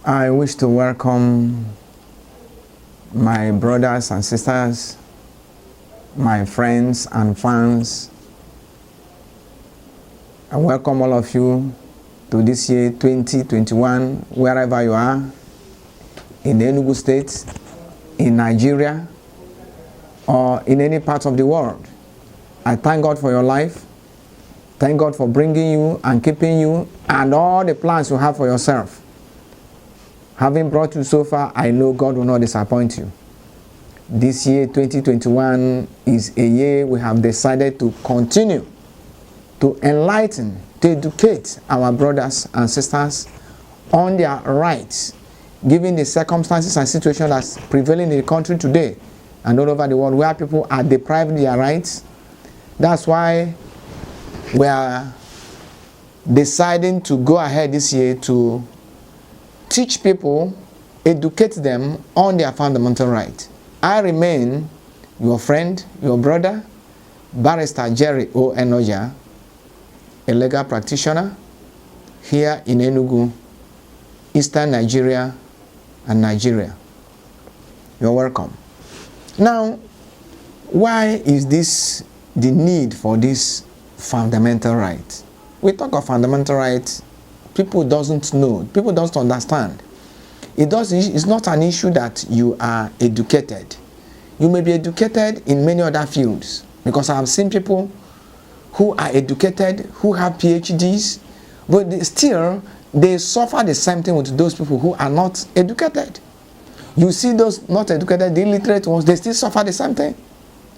I wish to welcome my brothers and sisters, my friends and fans. I welcome all of you to this year 2021, wherever you are, in Enugu State, in Nigeria, or in any part of the world. I thank God for your life. Thank God for bringing you and keeping you and all the plans you have for yourself. Having brought you so far, I know God will not disappoint you. This year, 2021, is a year we have decided to continue to enlighten, to educate our brothers and sisters on their rights, given the circumstances and situation that's prevailing in the country today and all over the world, where people are deprived of their rights. That's why we are deciding to go ahead this year to teach people, educate them on their fundamental right. I remain your friend, your brother, Barrister Jerry O. Enoja, a legal practitioner here in Enugu, Eastern Nigeria and Nigeria. You're welcome. Now, why is this the need for this fundamental right? We talk of fundamental rights, people doesn't know, people don't understand. It's not an issue that you are educated. You may be educated in many other fields, because I have seen people who are educated, who have PhDs, but they suffer the same thing with those people who are not educated. You see those not educated, the illiterate ones, they still suffer the same thing.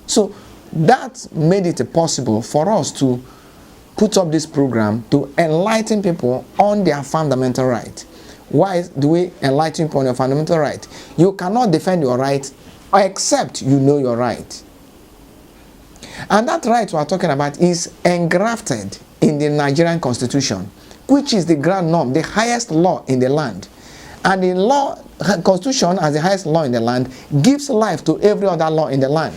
So that made it possible for us to put up this program to enlighten people on their fundamental right. Why do we enlighten people on your fundamental right? You cannot defend your right except you know your right. And that right we are talking about is engrafted in the Nigerian Constitution, which is the grand norm, the highest law in the land. And the Constitution, as the highest law in the land, gives life to every other law in the land.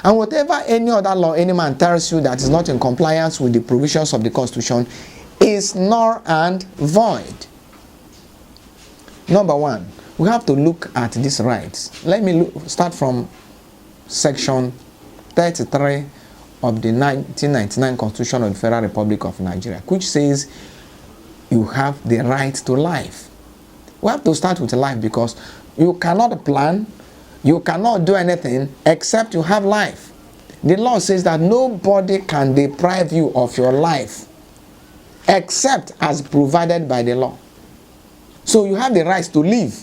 And whatever any other law any man tells you that is not in compliance with the provisions of the Constitution is null and void. Number one, we have to look at these rights. Let me start from section 33 of the 1999 Constitution of the Federal Republic of Nigeria, which says you have the right to life. We have to start with life, because you cannot plan, you cannot do anything except you have life. The law says that nobody can deprive you of your life except as provided by the law. So you have the right to live.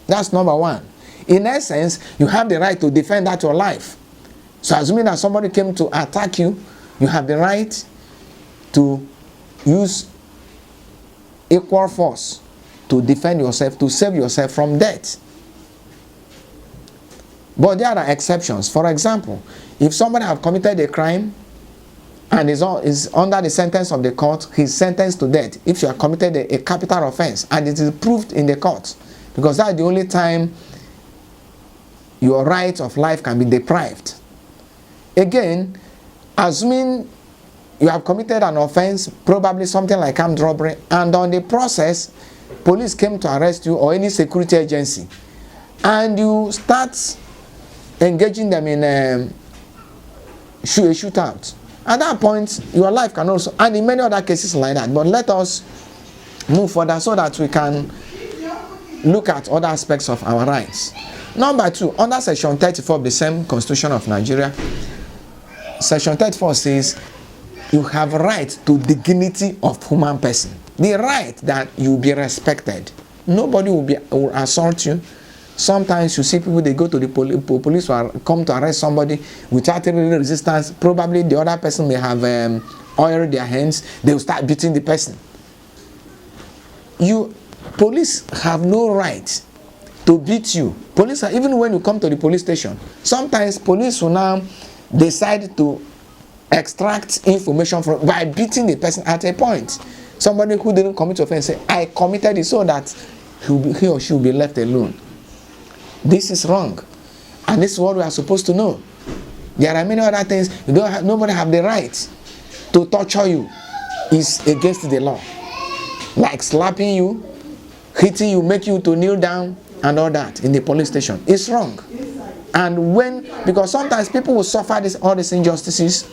That's number one. In essence, you have the right to defend that your life. So assuming that somebody came to attack you, you have the right to use equal force to defend yourself, to save yourself from death. But there are exceptions. For example, if somebody has committed a crime and is under the sentence of the court, he's sentenced to death. If you have committed a capital offense and it is proved in the court, because that's the only time your right of life can be deprived. Again, assuming you have committed an offense, probably something like armed robbery, and on the process, police came to arrest you or any security agency, and you start engaging them in a shootout. At that point, your life can also, and in many other cases like that. But let us move further so that we can look at other aspects of our rights. Number two, under section 34 of the same Constitution of Nigeria, section 34 says you have right to dignity of human person. The right that you be respected. Nobody will assault you. Sometimes you see people, they go to the police or come to arrest somebody without any resistance. Probably the other person may have oiled their hands. They will start beating the person. Police have no right to beat you. Police, even when you come to the police station, sometimes police will now decide to extract information by beating the person at a point. Somebody who didn't commit offense say, I committed it, so that he or she will be left alone. This is wrong, and this is what we are supposed to know. There are many other things. Nobody have the right to torture you. It's against the law, like slapping you, hitting you, making you to kneel down and all that in the police station. It's wrong. And because sometimes people will suffer all these injustices,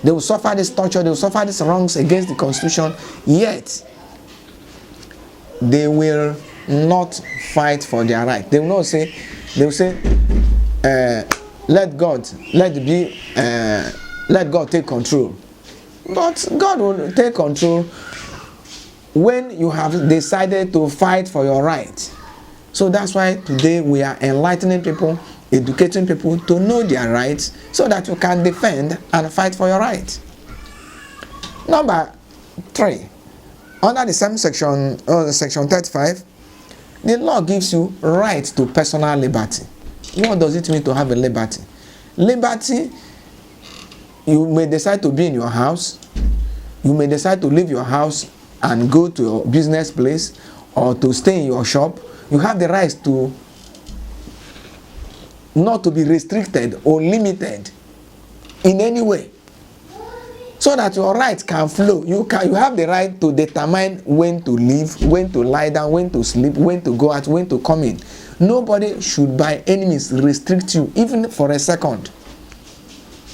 they will suffer this torture, they will suffer these wrongs against the Constitution, yet they will not fight for their right. They will say, let God take control. But God will take control when you have decided to fight for your right. So that's why today we are enlightening people, educating people to know their rights so that you can defend and fight for your right. Number 3, under the same section, section 35, the law gives you right to personal liberty. What does it mean to have a liberty? Liberty, you may decide to be in your house, you may decide to leave your house and go to your business place or to stay in your shop. You have the right to not to be restricted or limited in any way, so that your rights can flow. You have the right to determine when to leave, when to lie down, when to sleep, when to go out, when to come in. Nobody should by any means restrict you, even for a second.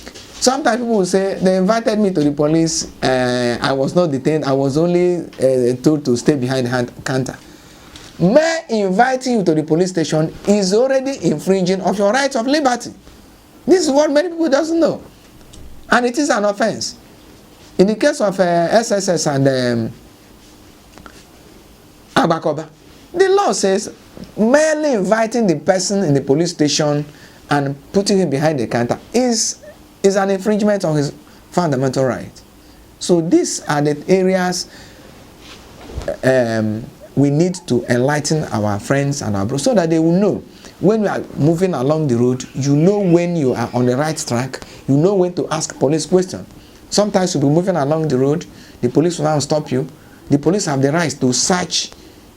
Sometimes people will say, they invited me to the police, I was not detained, I was only told to stay behind the counter. Mere inviting you to the police station is already infringing of your right of liberty. This is what many people doesn't know. And it is an offense. In the case of SSS and Abakoba, the law says merely inviting the person in the police station and putting him behind the counter is an infringement of his fundamental right. So these are the areas we need to enlighten our friends and our brothers so that they will know when we are moving along the road. You know when you are on the right track. You know when to ask police questions. Sometimes you'll be moving along the road, the police will now stop you. The police have the right to search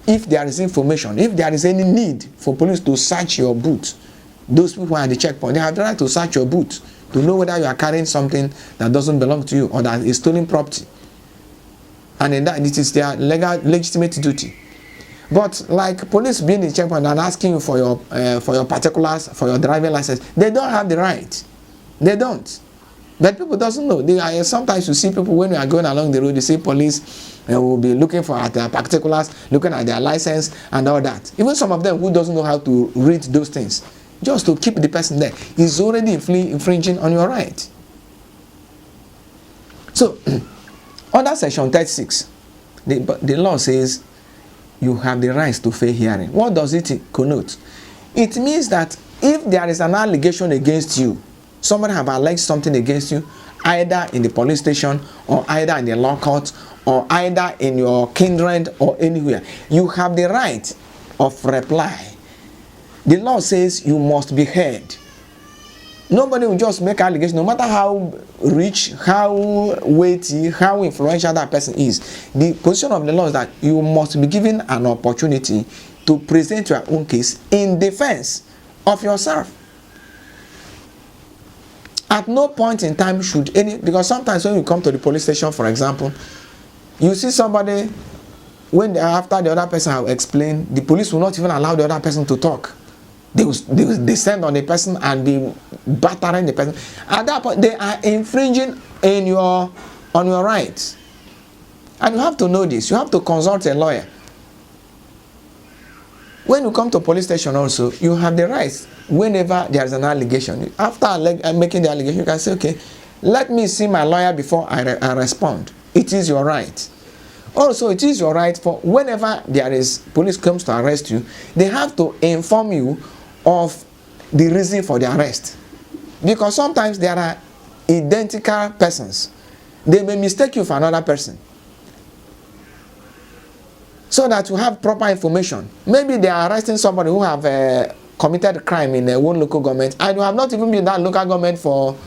if there is information, if there is any need for police to search your boot. Those people at the checkpoint, they have the right to search your boot to know whether you are carrying something that doesn't belong to you or that is stolen property. And in that, it is their legitimate duty. But like police being in the checkpoint and asking you for your particulars, for your driving license, they don't have the right. They don't. But people doesn't know. Sometimes you see people when you are going along the road, you see police will be looking for their particulars, looking at their license and all that. Even some of them who doesn't know how to read those things, just to keep the person there, is already infringing on your right. So, under section 36, the law says you have the right to fair hearing. What does it connote? It means that if there is an allegation against you, somebody have alleged something against you, either in the police station or either in the law court or either in your kindred or anywhere, you have the right of reply. The law says you must be heard. Nobody will just make allegations, no matter how rich, how weighty, how influential that person is. The position of the law is that you must be given an opportunity to present your own case in defense of yourself. At no point in time should because sometimes when you come to the police station, for example, you see somebody, after the other person have explained, the police will not even allow the other person to talk. They will descend on the person and be battering the person. At that point, they are infringing on your rights. And you have to know this. You have to consult a lawyer. When you come to police station also, you have the right, whenever there is an allegation. After making the allegation, you can say, okay, let me see my lawyer before I respond. It is your right. Also, it is your right for whenever police comes to arrest you, they have to inform you of the reason for the arrest. Because sometimes there are identical persons. They may mistake you for another person. So that you have proper information. Maybe they are arresting somebody who have committed a crime in one local government and you have not even been in that local government for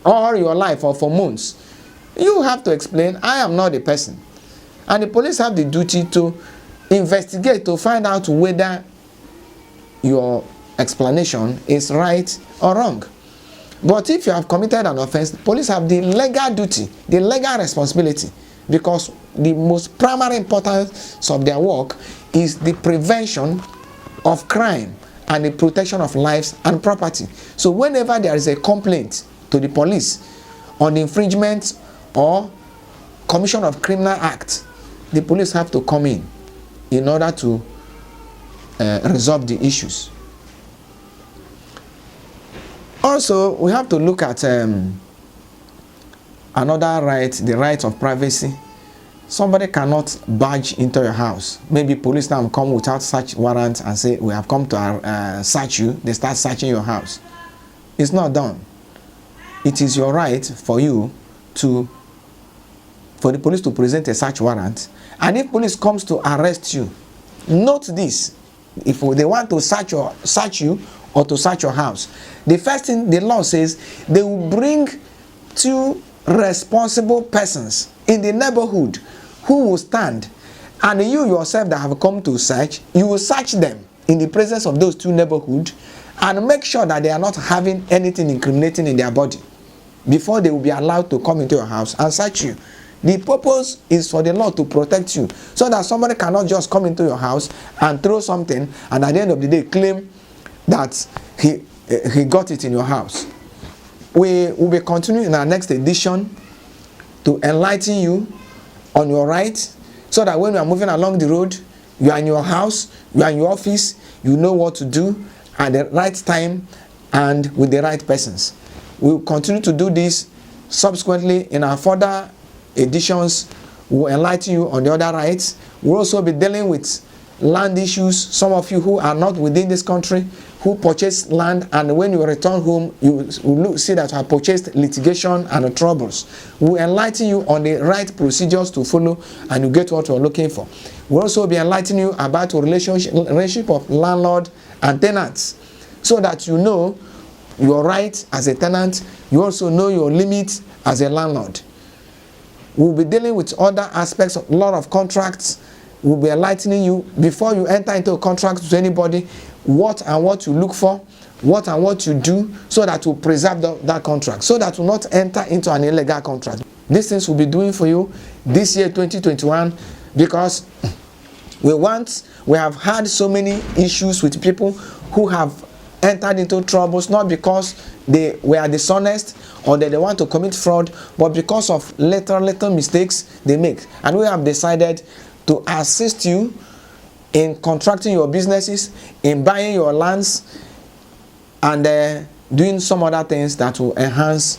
all your life or for months. You have to explain, I am not the person. And the police have the duty to investigate to find out whether your explanation is right or wrong. But if you have committed an offense, the police have the legal duty, the legal responsibility, because the most primary importance of their work is the prevention of crime and the protection of lives and property. So whenever there is a complaint to the police on infringement or commission of criminal act, the police have to come in order to resolve the issues. Also, we have to look at another right, the right of privacy. Somebody cannot barge into your house. Maybe police now come without search warrant and say, we have come to search you. They start searching your house. It's not done. It is your right for you for the police to present a search warrant. And if police comes to arrest you, note this: if they want to search you or to search your house, the first thing the law says, they will bring 2 responsible persons in the neighborhood who will stand, and you yourself that have come to search, you will search them in the presence of those 2 neighborhoods and make sure that they are not having anything incriminating in their body before they will be allowed to come into your house and search you. The purpose is for the law to protect you, so that somebody cannot just come into your house and throw something and at the end of the day claim that he got it in your house. We will be continuing in our next edition to enlighten you on your rights, so that when you are moving along the road, you are in your house, you are in your office, you know what to do at the right time and with the right persons. We will continue to do this subsequently in our further editions. We will enlighten you on the other rights. We'll also be dealing with land issues. Some of you who are not within this country, who purchased land, and when you return home, you will see that you have purchased litigation and troubles. We will enlighten you on the right procedures to follow, and you get what you are looking for. We'll also be enlightening you about the relationship of landlord and tenants, so that you know your rights as a tenant, you also know your limits as a landlord. We'll be dealing with other aspects of a lot of contracts. We'll be enlightening you before you enter into a contract with anybody, what and what you look for, what and what you do, so that you preserve that contract, so that you will not enter into an illegal contract. These things we'll be doing for you this year 2021, because we have had so many issues with people who have entered into troubles, not because they were dishonest or that they want to commit fraud, but because of little mistakes they make. And we have decided to assist you in contracting your businesses, in buying your lands, and doing some other things that will enhance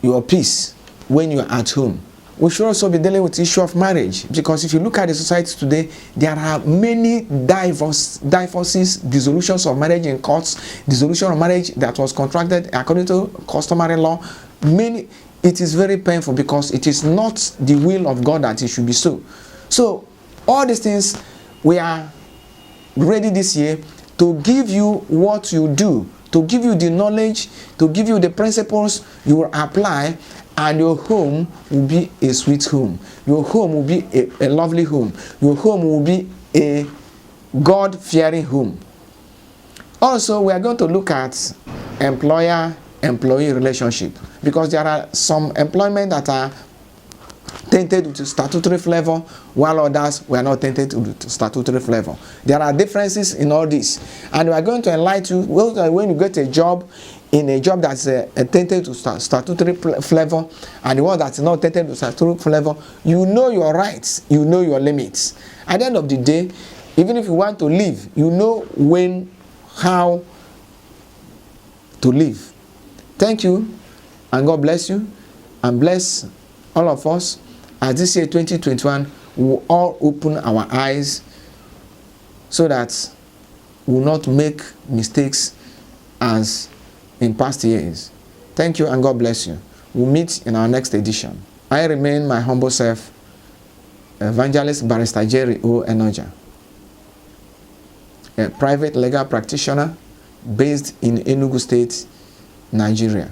your peace when you are at home. We should also be dealing with the issue of marriage, because if you look at the society today, there are many divorces, dissolutions of marriage in courts, dissolution of marriage that was contracted according to customary law. It is very painful, because it is not the will of God that it should be so. So all these things, we are ready this year to give you what you do, to give you the knowledge, to give you the principles you will apply, and your home will be a sweet home. Your home will be a lovely home. Your home will be a God-fearing home. Also, we are going to look at employer-employee relationship, because there are some employment that are tainted with statutory flavor, while others were not tainted with statutory flavor. There are differences in all this, and we are going to enlighten you when you get a job, in a job that's tainted to statutory flavor, and the one that's not tainted to statutory flavor, you know your rights, you know your limits. At the end of the day, even if you want to leave, you know when, how to leave. Thank you, and God bless you, and bless all of us, as this year 2021 we will all open our eyes, so that we will not make mistakes as in past years. Thank you, and God bless you. We'll meet in our next edition. I remain my humble self, Evangelist Barrister Jerry O. Enoja, a private legal practitioner based in Enugu State, Nigeria.